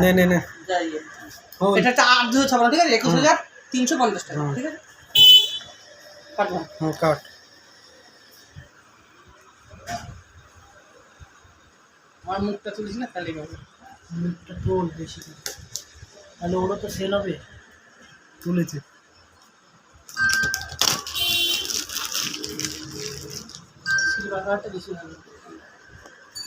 নে নে নে এটা একটা 8-256 ঠিক আছে, 21,350 টাকা ঠিক আছে। কাটবো কাট। আমার মুখটা তুলিস না তাহলে হবে। মুখটা তোল বেশি, তাহলে ওরও তো সেল হবে। তুলেছে সিলভারটা বেশি ভালো।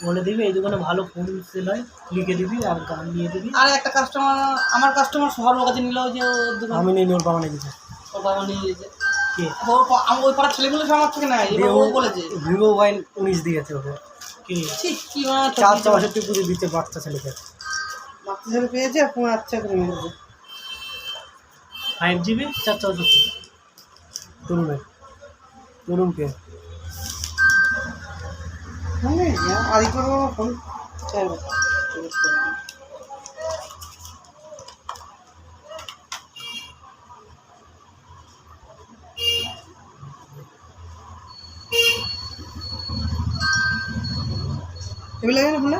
বলে দিবি এই দোকানে ভালো ফোন সেল হয়, লিখে দিবি আর গান নিয়ে দিবি। আর একটা কাস্টমার, আমার কাস্টমার সবার কাছে নিল যে ওর দোকান, আমি নিয়ে ওর বাবা নিয়ে গেছে। ওর বাবা নিয়ে গেছে। কে? আমি ওই পাড়ার ছেলেগুলো সব আমার থেকে নেয়, এবার ও বলেছে ভিভো Y19 দিয়েছে ওকে। কে? ঠিক কি 464 পুজো দিতে বাচ্চা ছেলেকে। বাচ্চা ছেলে পেয়েছে আর ফোন আচ্ছা করে নিয়েছে। 5GB 464 তরুণকে আদিত্য ফোন এগুলো লাগে না ফোনে।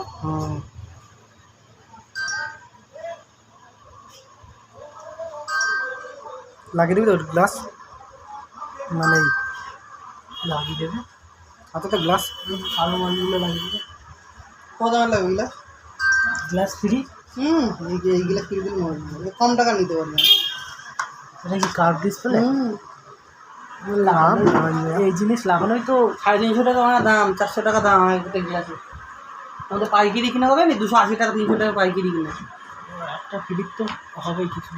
লাগিয়ে দিবি তো গ্লাস, মানে লাগিয়ে দেবে। হাতে তো গ্লাস কালো মালগুলো লাগিয়ে দেবে। কত দামের লাগবে এগুলো? Glass free. এইগুলো কিনে দিলে কম টাকা নিতে পারবে। এটা কি কার্ভ ডিসপ্লে? এই জিনিস লাগানোই তো 350 টাকা দাম, 400 টাকা দাম একটা গ্লাসে। আমাদের পাইকারি কিনা হবে না, 280 টাকা 300 টাকা পাইকারি কিনা। একটা ফ্লিপ তো হবেই কিছু।